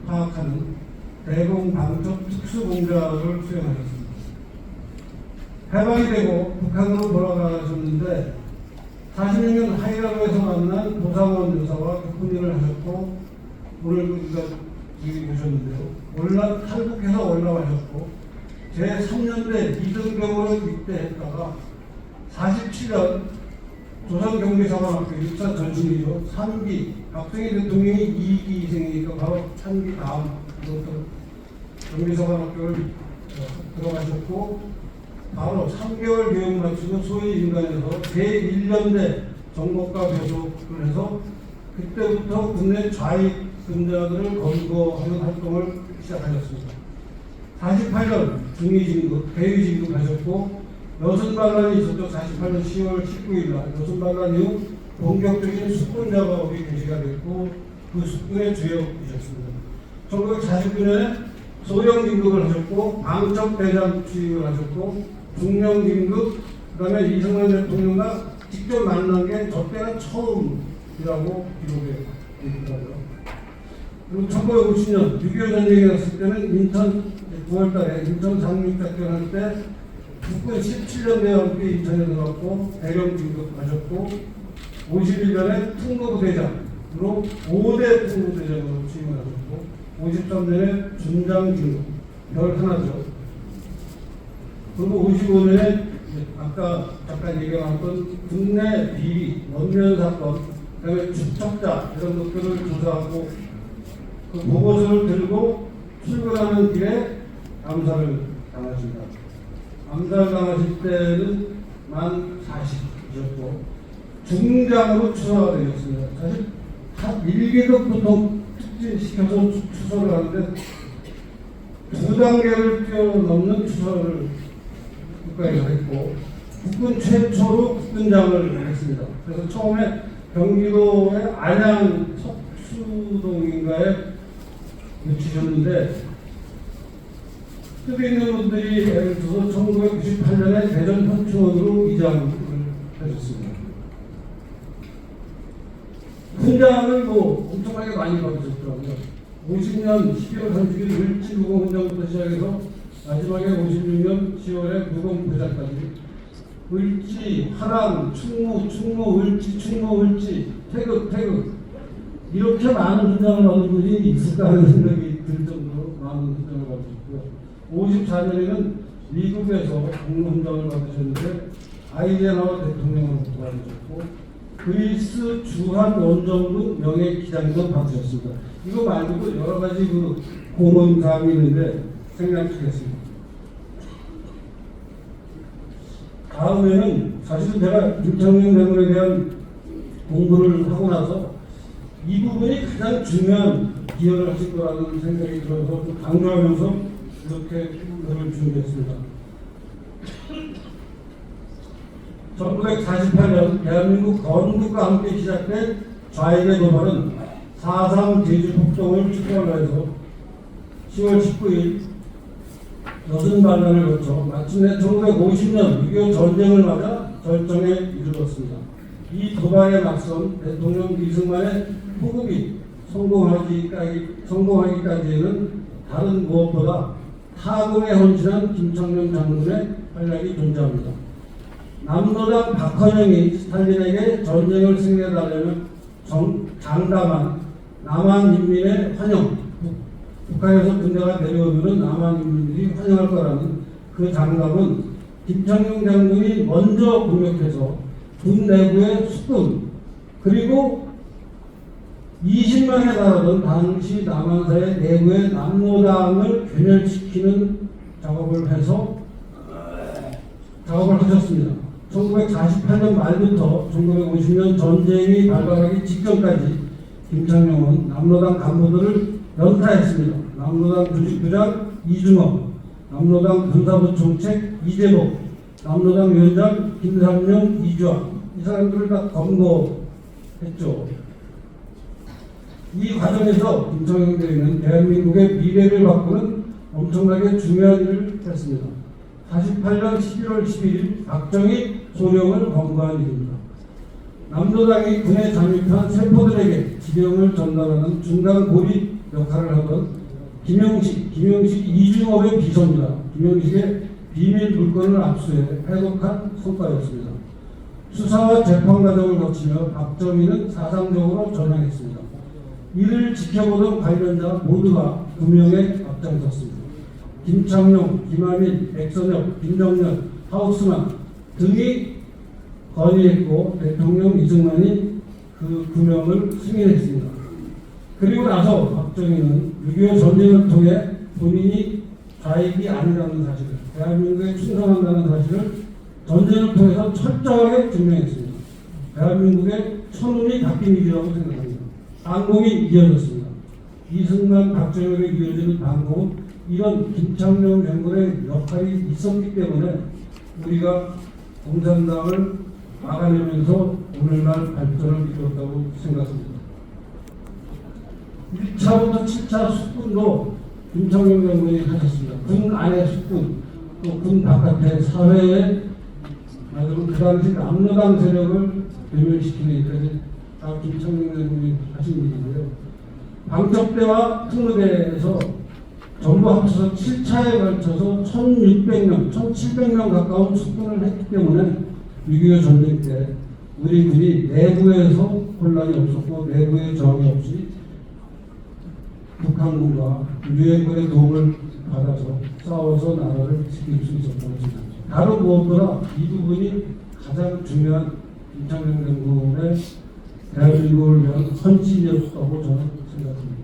파악하는 대공방첩 특수공작을 수행하셨습니다. 해방이 되고 북한으로 돌아가셨는데 40년 하이라고에서 만난 도상원 여사와 깊은 일을 하셨고 오늘 우리가 여기 보셨는데요. 탈북해서 올라가셨고 제3년대 이등병으로 입대했다가 47년 조선경제사관학교 6차 전신이죠. 3기 박정희 대통령이 2기 희생이니까 바로 3기 다음 경제사관학교를 들어가셨고 바로 3개월 교육 마치고 소위 인간에서 제1년대 정보과 배속을 해서 그때부터 국내 좌익 근자들을 검거하는 활동을 시작하셨습니다. 48년 중위진급, 대위진급 하셨고 여순반란이 있었죠. 48년 10월 19일 날 여순반란 이후 본격적인 숙군 작업이 개시가 됐고 그 숙군의 주역이셨습니다. 1949년에 소령 긴급을 하셨고 방첩대장 취임을 하셨고 중령 긴급 그다음에 이승만 대통령과 직접 만난 게 저 때가 처음이라고 기록에 있더라고요. 그리고 1950년 6.25 전쟁이 났을 때는 인천 9월달에 인천 상륙작전할 때 국군 17년대와 함께 인천에 들어갔고 대령 긴급하셨고 51년에 특무부대장으로 5대 특무부대장으로 취임을 하셨고 53년에 준장 긴급 별 하나죠. 그리고 55년에 아까 잠깐 얘기했던 국내 비리, 원면 사건, 그다음에 축적자 이런 것들을 조사하고 그 보고서를 들고 출근하는 길에 암살을 당하십니다. 암살 당하실 때는 만 40이셨고 중장으로 추사가 되셨습니다. 사실 한 1기급 보통 특진시켜서 추서를 하는데 2단계를 뛰어넘는 추서를 국가에서 했고 국군 최초로 국군장을 했습니다. 그래서 처음에 경기도의 안양 석수동인가에 위치셨는데 뜻에 있는 분들이 예를 들어서 1998년에 대전 현충원으로 이장을 하셨습니다. 훈장을 엄청나게 많이 받으셨더라고요. 50년 11월 30일 을지 무공 훈장부터 시작해서 마지막에 56년 10월에 무공 부장까지 을지, 화랑, 충무, 을지, 태극 이렇게 많은 훈장을 받은 분이 있을까 하는 생각이 들 정도로 많은 훈장을 받으셨고요. 54년에는 미국에서 국무훈장을 받으셨는데 아이젠하워 대통령으로 받으셨고 그리스 주한 원정부 명예기장도 받으셨습니다. 이거 말고도 여러 가지 공헌사항이 있는데 생략하겠습니다. 다음에는 사실은 제가 김창룡 대군에 대한 공부를 하고 나서 이 부분이 가장 중요한 기여를 하실 거라는 생각이 들어서 강조하면서 이렇게 글을 준비했습니다. 1948년 대한민국 건국과 함께 시작된 좌익의 도발은 4.3 제주폭동을 축소하려 해서 10월 19일 여순반란을 거쳐 마침내 1950년 6.25 전쟁을 맞아 절정에 이르렀습니다. 이 도발에 맞선 대통령 이승만의 포급이 성공하기까지는 다른 무엇보다 타국에 헌신한 김창룡 장군의 활약이 존재합니다. 남노당 박헌영이 스탈린에게 전쟁을 승리해달라는 장담한 남한 인민의 환영, 북한에서 군대가 내려오면 남한 인민들이 환영할 거라는 그 장담은 김창룡 장군이 먼저 공격해서 군 내부의 수군 그리고 20만에 달하던 당시 남한사의 내부의 남노당을 괴멸시키는 작업을 하셨습니다. 1948년 말부터 1950년 전쟁이 발발하기 직전까지 김창룡은 남노당 간부들을 연타했습니다. 남노당 조직부장 이중업, 남노당 군사부총책 이재복, 남노당 위원장 김삼룡, 이주환 이 사람들을 다 검거했죠. 이 과정에서 김창룡 대위는 대한민국의 미래를 바꾸는 엄청나게 중요한 일을 했습니다. 48년 11월 12일 박정희 소령을 검거한 일입니다. 남노당이 군에 잠입한 세포들에게 지령을 전달하는 중간 고리 역할을 하던 김영식 이중업의 비서입니다. 김영식의 비밀 물건을 압수해 해독한 성과였습니다. 수사와 재판 과정을 거치며 박정희는 사상적으로 전향했습니다. 이를 지켜보던 관련자 모두가 구명에 앞장섰습니다. 김창룡, 김한일, 백선엽, 김정년, 하우스만 등이 건의했고 대통령 이승만이 그 구명을 승인했습니다. 그리고 나서 박정희는 6.25 전쟁을 통해 본인이 좌익이 아니라는 사실을, 대한민국에 충성한다는 사실을 전쟁을 통해서 철저하게 증명했습니다. 대한민국의 천운이 바뀐 일이라고 생각합니다. 반공이 이어졌습니다. 이승만, 박정희에게 이어지는 반공은 이런 김창룡 장군의 역할이 있었기 때문에 우리가 공산당을 막아내면서 오늘날 발전을 이뤘다고 생각합니다. 1차부터 7차 숙군도 김창룡 장군이 하셨습니다. 군 안의 숙군, 또 군 바깥의 사회에 그 당시 남로당 세력을 외면시키는 일까지 다 김창룡 장군이 하신 일인데요. 방첩대와 특무대에서 전부 합쳐서 7차에 걸쳐서 1600명, 1700명 가까운 숙군을 했기 때문에 6.25 전쟁 때 우리 군이 내부에서 혼란이 없었고 내부의 저항이 없이 북한군과 유엔군의 도움을 받아서 싸워서 나라를 지킬 수 있었다고 생각합니다. 다른 무엇보다 이 부분이 가장 중요한 김창룡 장군의 대한민국을 위한 헌신이었다고 저는 생각합니다.